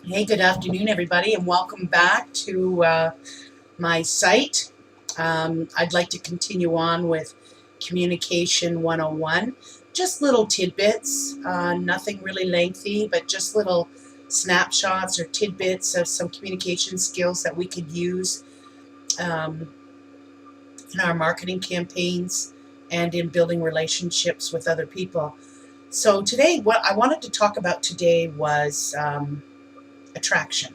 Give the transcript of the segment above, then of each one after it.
Hey, good afternoon, everybody, and welcome back to my site. I'd like to continue on with Communication 101. Just little tidbits, nothing really lengthy, but just little snapshots or tidbits of some communication skills that we could use um, in our marketing campaigns and in building relationships with other people. So today, what I wanted to talk about today was attraction.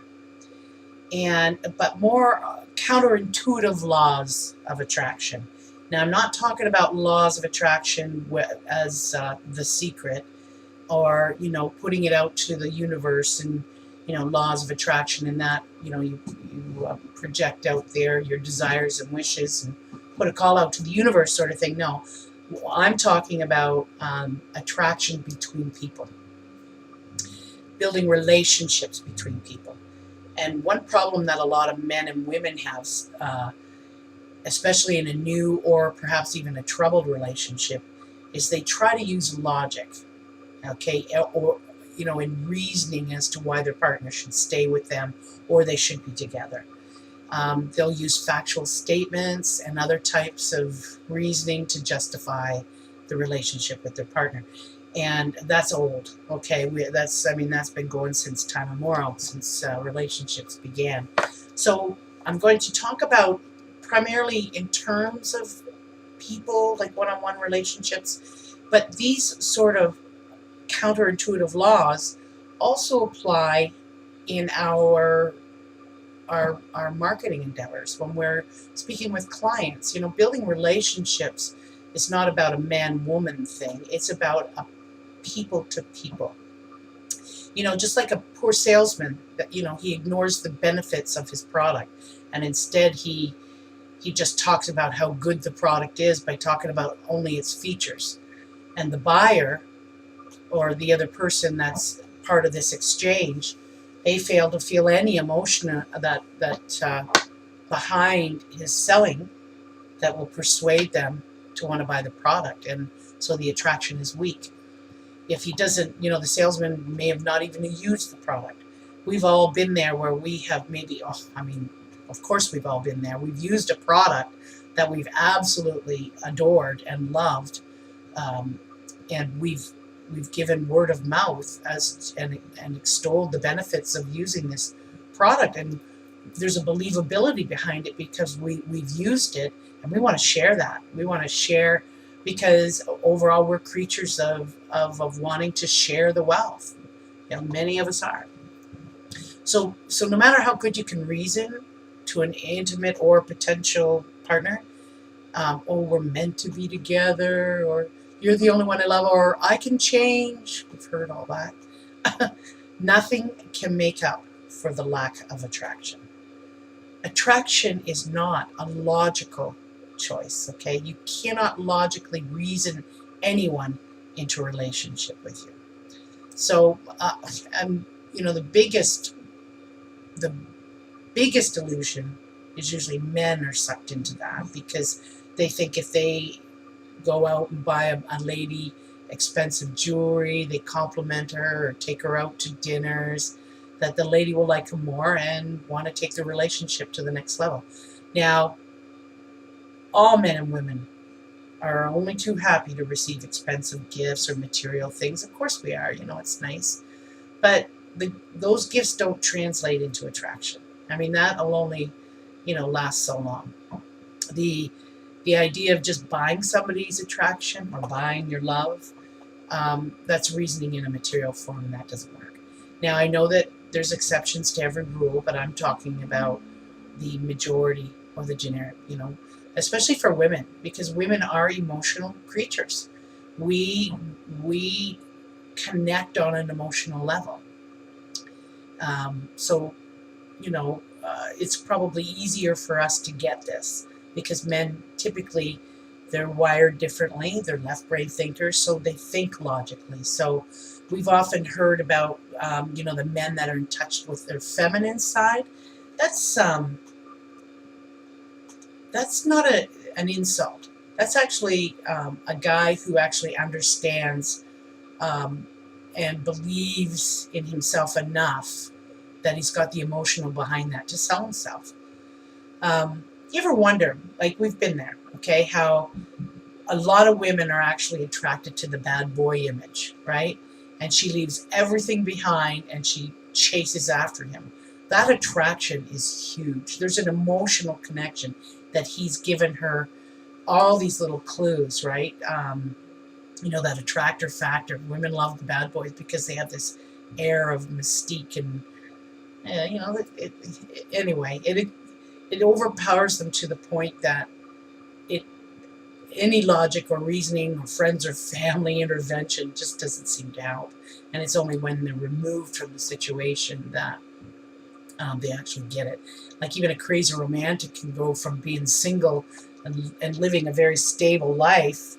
But more counterintuitive laws of attraction. Now, I'm not talking about laws of attraction as the secret, or putting it out to the universe and laws of attraction, and that you project out there your desires and wishes and put a call out to the universe, sort of thing. No, I'm talking about attraction between people, building relationships between people. And one problem that a lot of men and women have, especially in a new or perhaps even a troubled relationship, is they try to use logic, okay, or in reasoning as to why their partner should stay with them or they should be together. They'll use factual statements and other types of reasoning to justify the relationship with their partner. And that's old, okay? That's been going since time immemorial, since relationships began. So I'm going to talk about primarily in terms of people, like one-on-one relationships, but these sort of counterintuitive laws also apply in our marketing endeavors when we're speaking with clients. Building relationships is not about a man-woman thing. It's about a people to people. Just like a poor salesman that he ignores the benefits of his product, and instead he just talks about how good the product is by talking about only its features. And the buyer, or the other person that's part of this exchange, they fail to feel any emotion that behind his selling that will persuade them to want to buy the product, and so the attraction is weak. If he doesn't, the salesman may have not even used the product. We've all been there where we have maybe, of course we've all been there. We've used a product that we've absolutely adored and loved, and we've given word of mouth and extolled the benefits of using this product, and there's a believability behind it because we've used it, and we want to share that. We want to share because overall we're creatures of wanting to share the wealth. Many of us are. So no matter how good you can reason to an intimate or potential partner, oh, we're meant to be together, or you're the only one I love, or I can change. We've heard all that. Nothing can make up for the lack of attraction. Attraction is not a logical choice, okay? You cannot logically reason anyone into a relationship with you. So, the biggest illusion is usually men are sucked into that, because they think if they go out and buy a lady expensive jewelry, they compliment her or take her out to dinners, that the lady will like them more and want to take the relationship to the next level. Now, all men and women are only too happy to receive expensive gifts or material things. Of course we are, it's nice. But those gifts don't translate into attraction. That'll only, last so long. The idea of just buying somebody's attraction or buying your love, that's reasoning in a material form, and that doesn't work. Now, I know that there's exceptions to every rule, but I'm talking about the majority or the generic, especially for women, because women are emotional creatures. We connect on an emotional level. So, it's probably easier for us to get this, because men typically, they're wired differently. They're left brain thinkers, so they think logically. So we've often heard about, the men that are in touch with their feminine side. That's not an insult. That's actually a guy who actually understands and believes in himself enough that he's got the emotional behind that to sell himself. You ever wonder, like we've been there, okay, how a lot of women are actually attracted to the bad boy image, right? And she leaves everything behind and she chases after him. That attraction is huge. There's an emotional connection that he's given her all these little clues, right? That attractor factor. Women love the bad boys because they have this air of mystique and, anyway, it overpowers them to the point that it any logic or reasoning or friends or family intervention just doesn't seem to help. And it's only when they're removed from the situation that they actually get it. Like even a crazy romantic can go from being single and living a very stable life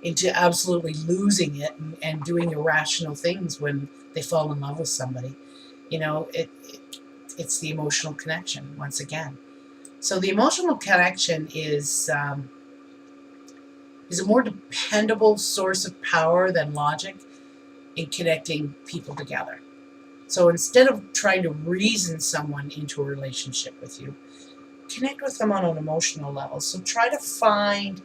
into absolutely losing it and doing irrational things when they fall in love with somebody. It's the emotional connection once again. So the emotional connection is a more dependable source of power than logic in connecting people together. So instead of trying to reason someone into a relationship with you, connect with them on an emotional level. So try to find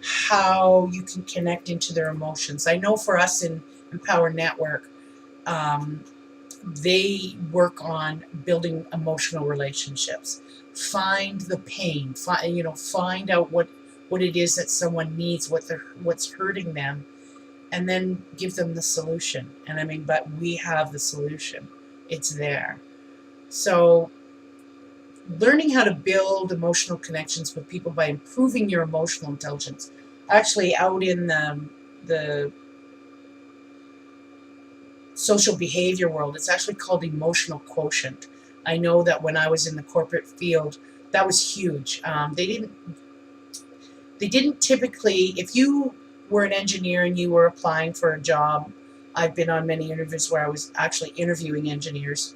how you can connect into their emotions. I know for us in Empower Network, they work on building emotional relationships. Find the pain. Find out what it is that someone needs, what's hurting them, and then give them the solution. But we have the solution. It's there. So learning how to build emotional connections with people by improving your emotional intelligence. Actually, out in the social behavior world, it's actually called emotional quotient. I know that when I was in the corporate field, that was huge. They didn't typically, if you were an engineer and you were applying for a job, I've been on many interviews where I was actually interviewing engineers.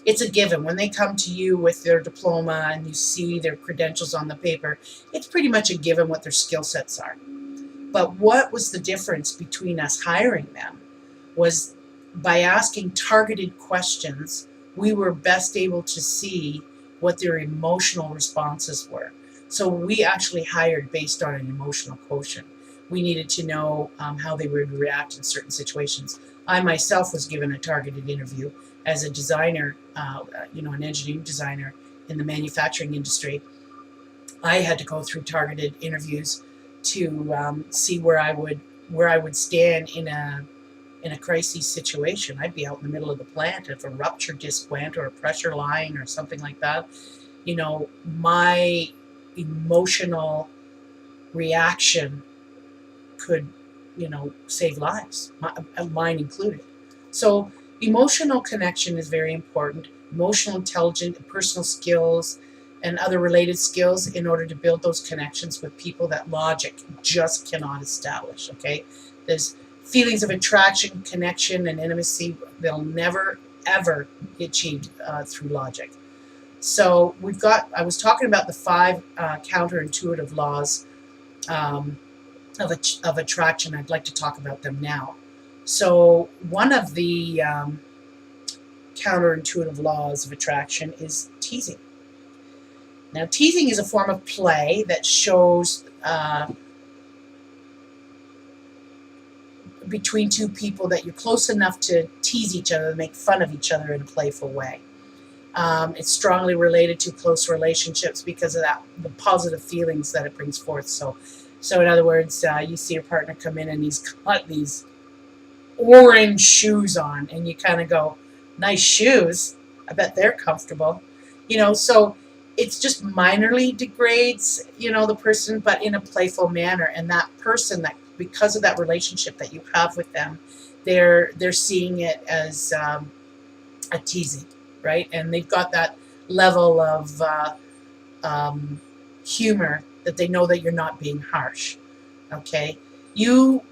It's a given. When they come to you with their diploma and you see their credentials on the paper, it's pretty much a given what their skill sets are. But what was the difference between us hiring them was by asking targeted questions, we were best able to see what their emotional responses were. So we actually hired based on an emotional quotient. We needed to know how they would react in certain situations. I myself was given a targeted interview as a designer, an engineering designer in the manufacturing industry. I had to go through targeted interviews to see where I would stand in a crisis situation. I'd be out in the middle of the plant if a ruptured disc went or a pressure line or something like that. My emotional reaction could, save lives, mine included. So emotional connection is very important. Emotional intelligence, personal skills, and other related skills in order to build those connections with people that logic just cannot establish, okay? There's feelings of attraction, connection, and intimacy. They'll never, ever be achieved through logic. So I was talking about the 5 counterintuitive laws of attraction. I'd like to talk about them now. So one of the counterintuitive laws of attraction is teasing. Now, teasing is a form of play that shows between two people that you're close enough to tease each other, make fun of each other in a playful way. It's strongly related to close relationships because of the positive feelings that it brings forth. So in other words, you see your partner come in and he's got these orange shoes on, and you kind of go, "Nice shoes. I bet they're comfortable." So it's just minorly degrades, the person, but in a playful manner. And that person, that because of that relationship that you have with them, they're seeing it as a teasing, right? And they've got that level of humor that they know that you're not being harsh. Okay, you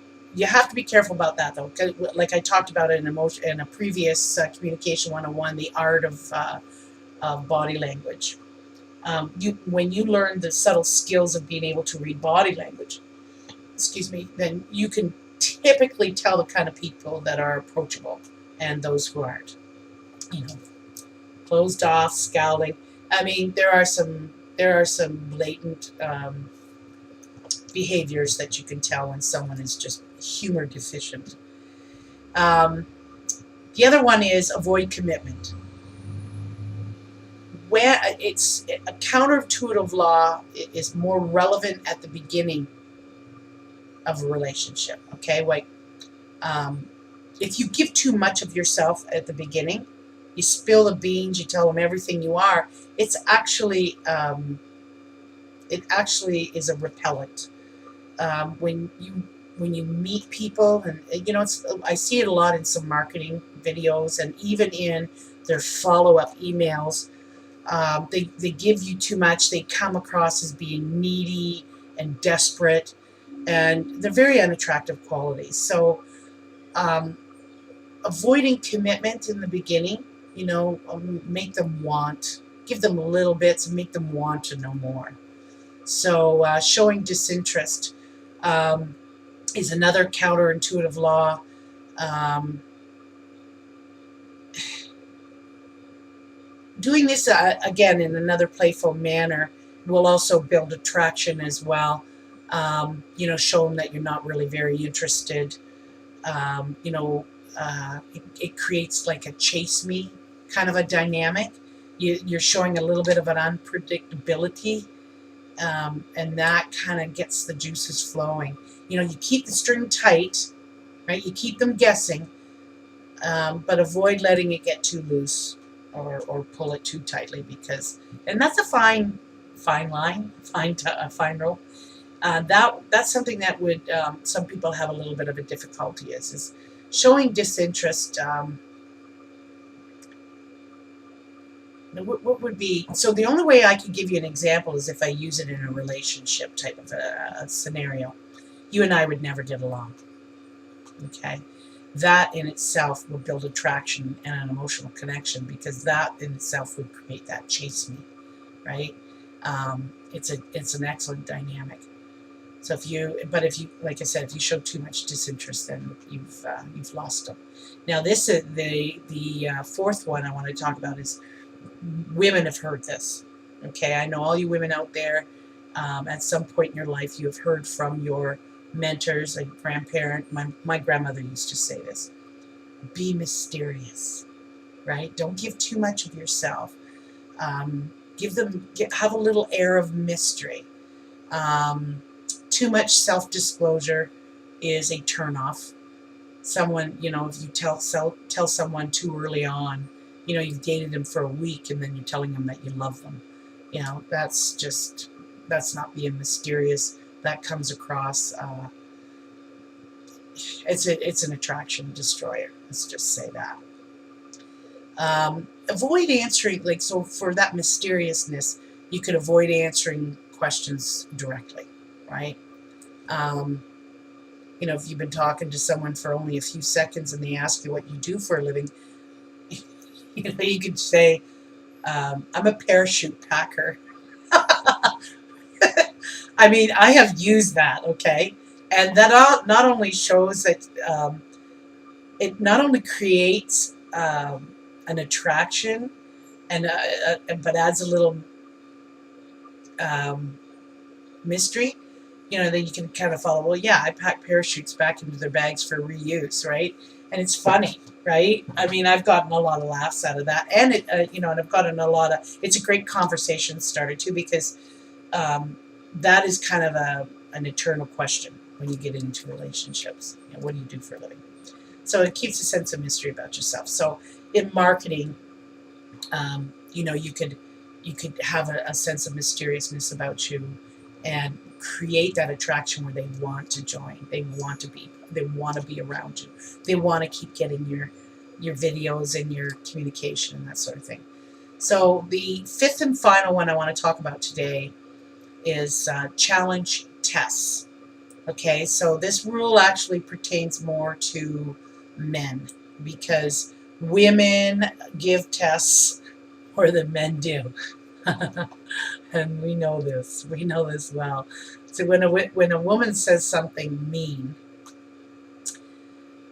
have to be careful about that, though. Like I talked about it in a previous Communication 101, the art of body language. When you learn the subtle skills of being able to read body language, then you can typically tell the kind of people that are approachable and those who aren't. closed off, scowling. I mean, there are some blatant behaviors that you can tell when someone is just humor deficient. Um, the other one is avoid commitment. Where it's a counterintuitive law is more relevant at the beginning of a relationship. Okay, like if you give too much of yourself at the beginning, you spill the beans, you tell them everything you are. It's actually it actually is a repellent. When you meet people, and I see it a lot in some marketing videos, and even in their follow-up emails. They give you too much. They come across as being needy and desperate, and they're very unattractive qualities. So avoiding commitment in the beginning, make them give them little bits and make them want to know more. So showing disinterest is another counterintuitive law. Doing this again in another playful manner will also build attraction as well. Show them that you're not really very interested. It creates like a chase me kind of a dynamic. You're showing a little bit of an unpredictability, and that kind of gets the juices flowing. You keep the string tight, right? You keep them guessing, but avoid letting it get too loose or pull it too tightly, and that's a fine line, fine rope. That's something that would some people have a little bit of a difficulty is showing disinterest. What would be, so the only way I could give you an example is if I use it in a relationship type of a scenario. You and I would never get along. Okay, that in itself will build attraction and an emotional connection, because that in itself would create that chase me, right? It's an excellent dynamic. So if you, like I said, if you show too much disinterest, then you've lost them. Now this is the fourth one I want to talk about is women have heard this. Okay, I know all you women out there, at some point in your life, you have heard from your mentors, a grandparent. My grandmother used to say this: be mysterious, right? Don't give too much of yourself. Have a little air of mystery. Too much self-disclosure is a turnoff. Someone, if you tell someone too early on, you've dated them for a week and then you're telling them that you love them, that's not being mysterious. That comes across, it's an attraction destroyer. Let's just say that. Avoid answering, so for that mysteriousness, you could avoid answering questions directly, right? If you've been talking to someone for only a few seconds and they ask you what you do for a living, you could say, I'm a parachute packer. I mean, I have used that, okay? And that not only shows that it not only creates an attraction, but adds a little mystery. Then you can kind of follow. Well, yeah, I pack parachutes back into their bags for reuse, right? And it's funny, right? I mean, I've gotten a lot of laughs out of that, and and I've gotten a lot of. It's a great conversation starter too, because that is kind of an eternal question when you get into relationships. What do you do for a living? So it keeps a sense of mystery about yourself. So in marketing, you could have a sense of mysteriousness about you, and create that attraction where they want to join. They want to be around you. They want to keep getting your videos and your communication and that sort of thing. So the fifth and final one I want to talk about today is challenge tests. Okay, so this rule actually pertains more to men, because women give tests more than men do. And we know this well. So when a woman says something mean,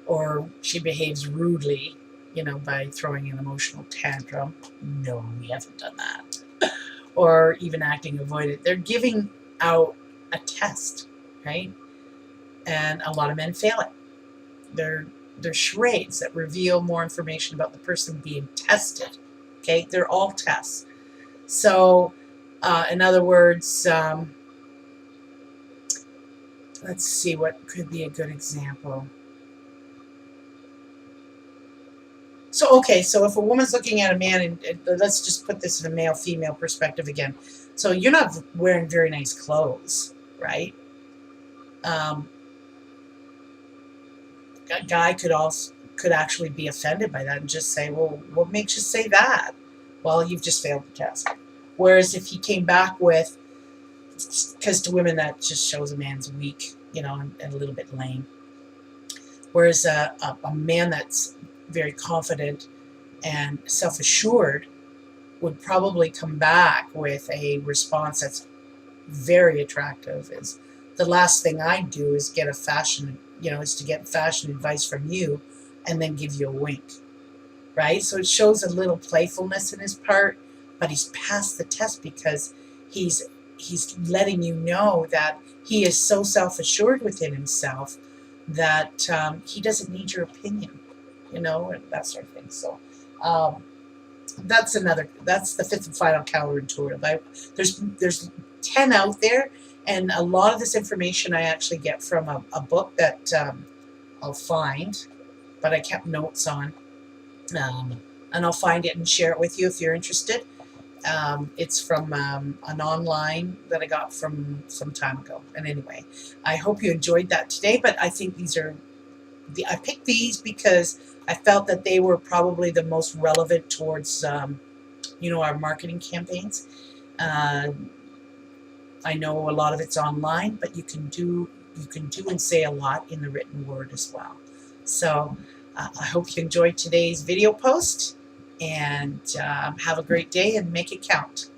or she behaves rudely, by throwing an emotional tantrum. No, we haven't done that. Or even acting avoidant. They're giving out a test, right? And a lot of men fail it. They're charades that reveal more information about the person being tested. Okay, they're all tests. So, in other words, let's see what could be a good example. So, okay, so if a woman's looking at a man, and let's just put this in a male-female perspective again. So you're not wearing very nice clothes, right? Um, a guy could actually be offended by that and just say, well, what makes you say that? Well, you've just failed the test. Whereas if he came back with, because to women that just shows a man's weak, and a little bit lame. Whereas a man that's very confident and self-assured would probably come back with a response that's very attractive. Is the last thing I do is get is to get fashion advice from you and then give you a wink, right? So it shows a little playfulness in his part, but he's passed the test because he's letting you know that he is so self-assured within himself that he doesn't need your opinion, and that sort of thing. So that's the fifth and final counterintuitive. There's 10 out there, and a lot of this information I actually get from a book that I'll find, but I kept notes on, and I'll find it and share it with you if you're interested. It's from an online that I got from some time ago. And anyway, I hope you enjoyed that today, but I think I picked these because I felt that they were probably the most relevant towards, our marketing campaigns. I know a lot of it's online, but you can do and say a lot in the written word as well. So I hope you enjoyed today's video post, and have a great day and make it count.